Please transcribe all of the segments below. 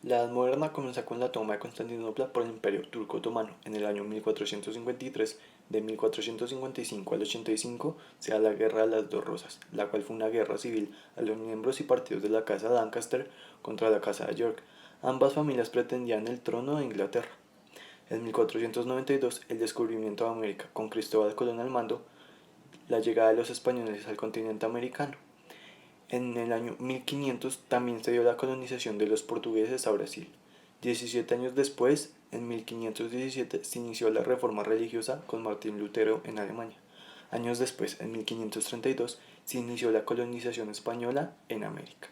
La Edad Moderna comienza con la toma de Constantinopla por el Imperio Turco Otomano. En el año 1453, de 1455 al 85, se da la Guerra de las Dos Rosas, la cual fue una guerra civil a los miembros y partidos de la Casa de Lancaster contra la Casa de York. Ambas familias pretendían el trono de Inglaterra. En 1492, el descubrimiento de América, con Cristóbal Colón al mando, la llegada de los españoles al continente americano. En el año 1500 también se dio la colonización de los portugueses a Brasil. 17 años después, en 1517, se inició la reforma religiosa con Martín Lutero en Alemania. Años después, en 1532, se inició la colonización española en América.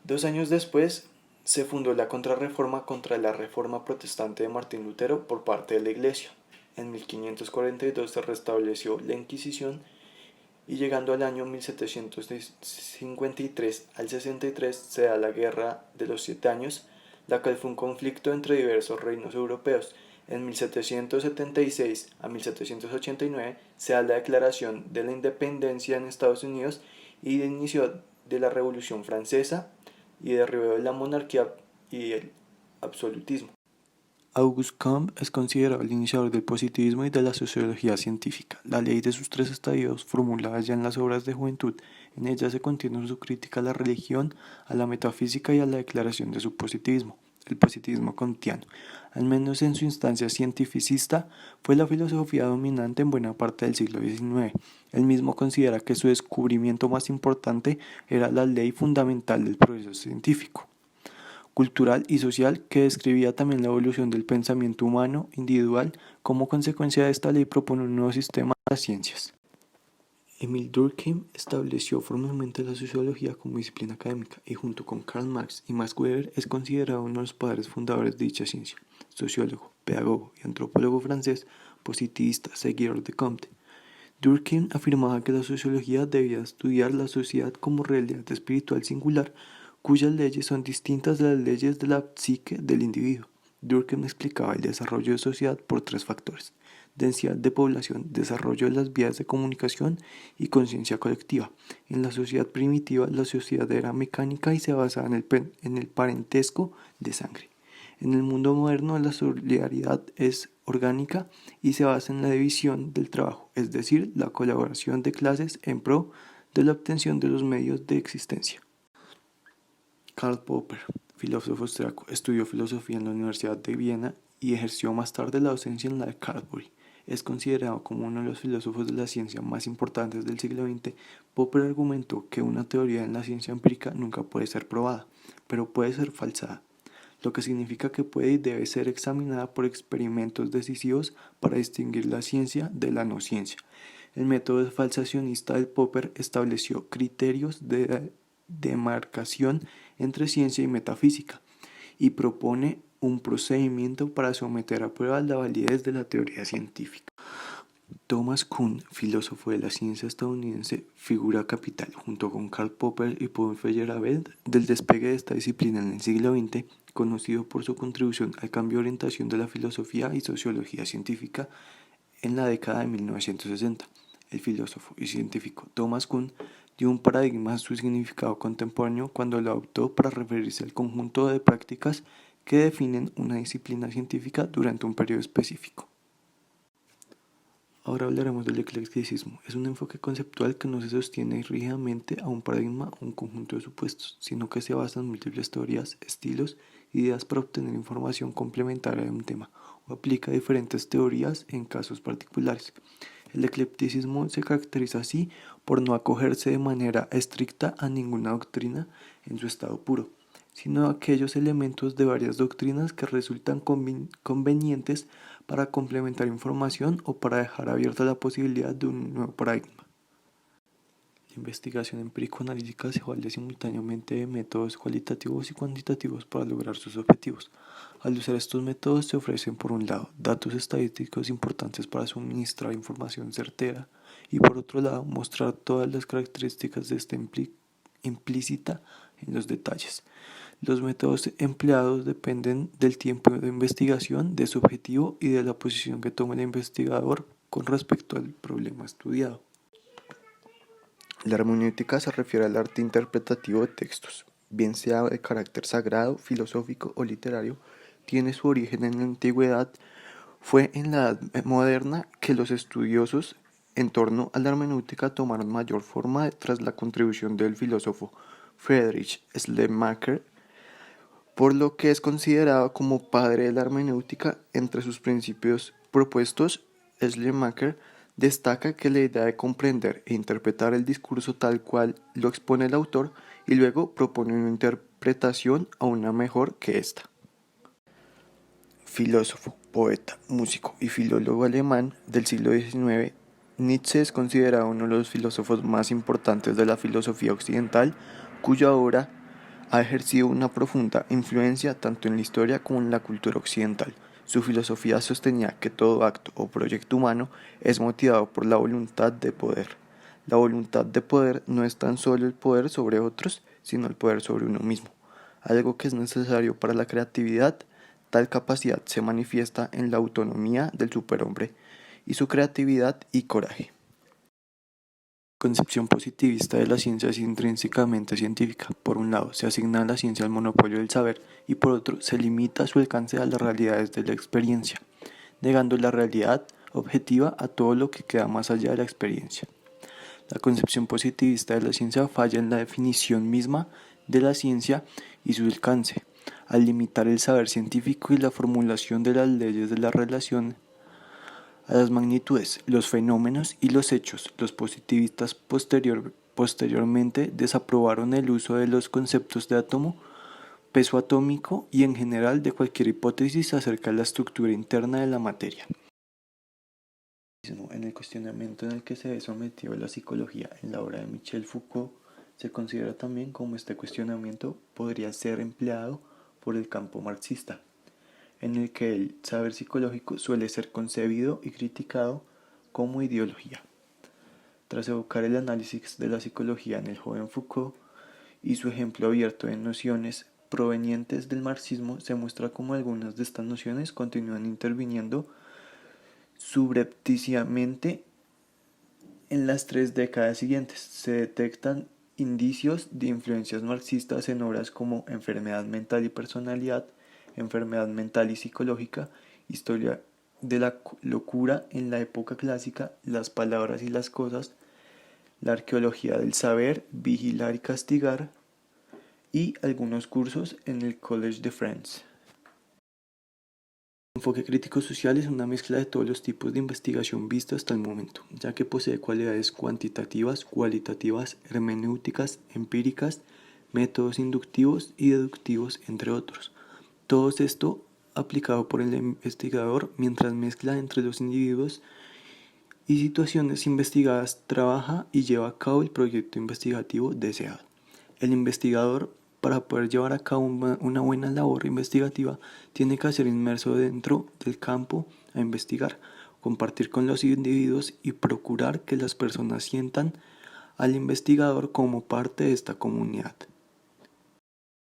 2 años después, se fundó la Contrarreforma contra la Reforma Protestante de Martín Lutero por parte de la Iglesia. En 1542 se restableció la Inquisición y llegando al año 1753 al 63 se da la Guerra de los Siete Años, la cual fue un conflicto entre diversos reinos europeos. En 1776 a 1789 se da la Declaración de la Independencia en Estados Unidos y el inicio de la Revolución Francesa y derribo de la monarquía y el absolutismo. Auguste Comte es considerado el iniciador del positivismo y de la sociología científica. La ley de sus tres estadios, formulada ya en las obras de juventud, en ella se contiene su crítica a la religión, a la metafísica y a la declaración de su positivismo, el positivismo kantiano. Al menos en su instancia cientificista, fue la filosofía dominante en buena parte del siglo XIX. Él mismo considera que su descubrimiento más importante era la ley fundamental del progreso científico, cultural y social, que describía también la evolución del pensamiento humano individual. Como consecuencia de esta ley propone un nuevo sistema de las ciencias. Emil Durkheim estableció formalmente la sociología como disciplina académica y junto con Karl Marx y Max Weber es considerado uno de los padres fundadores de dicha ciencia. Sociólogo, pedagogo y antropólogo francés, positivista, seguidor de Comte. Durkheim afirmaba que la sociología debía estudiar la sociedad como realidad espiritual singular, cuyas leyes son distintas de las leyes de la psique del individuo. Durkheim explicaba el desarrollo de sociedad por tres factores: densidad de población, desarrollo de las vías de comunicación y conciencia colectiva. En la sociedad primitiva, la sociedad era mecánica y se basaba en el parentesco de sangre. En el mundo moderno, la solidaridad es orgánica y se basa en la división del trabajo, es decir, la colaboración de clases en pro de la obtención de los medios de existencia. Karl Popper, filósofo austriaco, estudió filosofía en la Universidad de Viena y ejerció más tarde la docencia en la de Canterbury. Es considerado como uno de los filósofos de la ciencia más importantes del siglo XX. Popper argumentó que una teoría en la ciencia empírica nunca puede ser probada, pero puede ser falsada, lo que significa que puede y debe ser examinada por experimentos decisivos para distinguir la ciencia de la no ciencia. El método falsacionista de Popper estableció criterios de demarcación entre ciencia y metafísica y propone un procedimiento para someter a prueba la validez de la teoría científica. Thomas Kuhn, filósofo de la ciencia estadounidense, figura capital, junto con Karl Popper y Paul Feyerabend, del despegue de esta disciplina en el siglo XX, conocido por su contribución al cambio de orientación de la filosofía y sociología científica en la década de 1960. El filósofo y científico Thomas Kuhn dio un paradigma a su significado contemporáneo cuando lo adoptó para referirse al conjunto de prácticas que definen una disciplina científica durante un periodo específico. Ahora hablaremos del eclecticismo. Es un enfoque conceptual que no se sostiene rígidamente a un paradigma o un conjunto de supuestos, sino que se basa en múltiples teorías, estilos, ideas para obtener información complementaria de un tema, o aplica diferentes teorías en casos particulares. El eclecticismo se caracteriza así por no acogerse de manera estricta a ninguna doctrina en su estado puro, sino a aquellos elementos de varias doctrinas que resultan convenientes para complementar información o para dejar abierta la posibilidad de un nuevo paradigma. La investigación empírico-analítica se vale simultáneamente de métodos cualitativos y cuantitativos para lograr sus objetivos. Al usar estos métodos se ofrecen, por un lado, datos estadísticos importantes para suministrar información certera y, por otro lado, mostrar todas las características de esta implícita en los detalles. Los métodos empleados dependen del tiempo de investigación, de su objetivo y de la posición que tome el investigador con respecto al problema estudiado. La hermenéutica se refiere al arte interpretativo de textos, bien sea de carácter sagrado, filosófico o literario, tiene su origen en la antigüedad. Fue en la Edad Moderna que los estudiosos en torno a la hermenéutica tomaron mayor forma tras la contribución del filósofo Friedrich Schleiermacher, por lo que es considerado como padre de la hermenéutica. Entre sus principios propuestos, Schleiermacher destaca que la idea de comprender e interpretar el discurso tal cual lo expone el autor y luego propone una interpretación aún mejor que esta. Filósofo, poeta, músico y filólogo alemán del siglo XIX, Nietzsche es considerado uno de los filósofos más importantes de la filosofía occidental, cuya obra ha ejercido una profunda influencia tanto en la historia como en la cultura occidental. Su filosofía sostenía que todo acto o proyecto humano es motivado por la voluntad de poder. La voluntad de poder no es tan solo el poder sobre otros, sino el poder sobre uno mismo, algo que es necesario para la creatividad. Tal capacidad se manifiesta en la autonomía del superhombre y su creatividad y coraje. La concepción positivista de la ciencia es intrínsecamente científica. Por un lado, se asigna a la ciencia el monopolio del saber y por otro, se limita su alcance a las realidades de la experiencia, negando la realidad objetiva a todo lo que queda más allá de la experiencia. La concepción positivista de la ciencia falla en la definición misma de la ciencia y su alcance, al limitar el saber científico y la formulación de las leyes de la relación a las magnitudes, los fenómenos y los hechos. Los positivistas posteriormente desaprobaron el uso de los conceptos de átomo, peso atómico y en general de cualquier hipótesis acerca de la estructura interna de la materia. En el cuestionamiento en el que se ve sometido la psicología en la obra de Michel Foucault, se considera también cómo este cuestionamiento podría ser empleado por el campo marxista, en el que el saber psicológico suele ser concebido y criticado como ideología. Tras evocar el análisis de la psicología en el joven Foucault y su ejemplo abierto de nociones provenientes del marxismo, se muestra cómo algunas de estas nociones continúan interviniendo subrepticiamente en las 3 décadas siguientes. Se detectan indicios de influencias marxistas en obras como Enfermedad mental y personalidad, Enfermedad mental y psicológica, Historia de la locura en la época clásica, Las palabras y las cosas, La arqueología del saber, Vigilar y castigar, y algunos cursos en el Collège de France. El enfoque crítico social es una mezcla de todos los tipos de investigación vista hasta el momento, ya que posee cualidades cuantitativas, cualitativas, hermenéuticas, empíricas, métodos inductivos y deductivos, entre otros. Todo esto aplicado por el investigador mientras mezcla entre los individuos y situaciones investigadas, trabaja y lleva a cabo el proyecto investigativo deseado. El investigador, para poder llevar a cabo una buena labor investigativa, tiene que ser inmerso dentro del campo a investigar, compartir con los individuos y procurar que las personas sientan al investigador como parte de esta comunidad.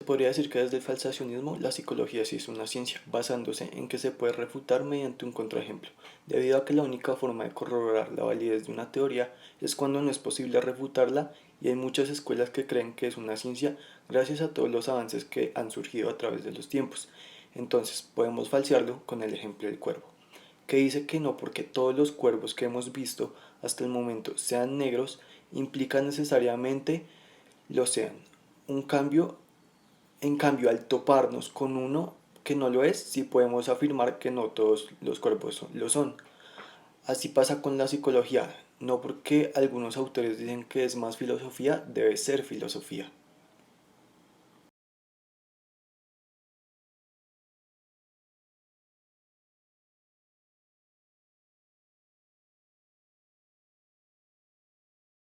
Se podría decir que desde el falsacionismo la psicología sí es una ciencia, basándose en que se puede refutar mediante un contraejemplo, debido a que la única forma de corroborar la validez de una teoría es cuando no es posible refutarla, y hay muchas escuelas que creen que es una ciencia gracias a todos los avances que han surgido a través de los tiempos. Entonces podemos falsearlo con el ejemplo del cuervo, que dice que no porque todos los cuervos que hemos visto hasta el momento sean negros, implica necesariamente lo sean. En cambio, al toparnos con uno que no lo es, sí podemos afirmar que no todos los cuerpos lo son. Así pasa con la psicología, no porque algunos autores dicen que es más filosofía, debe ser filosofía.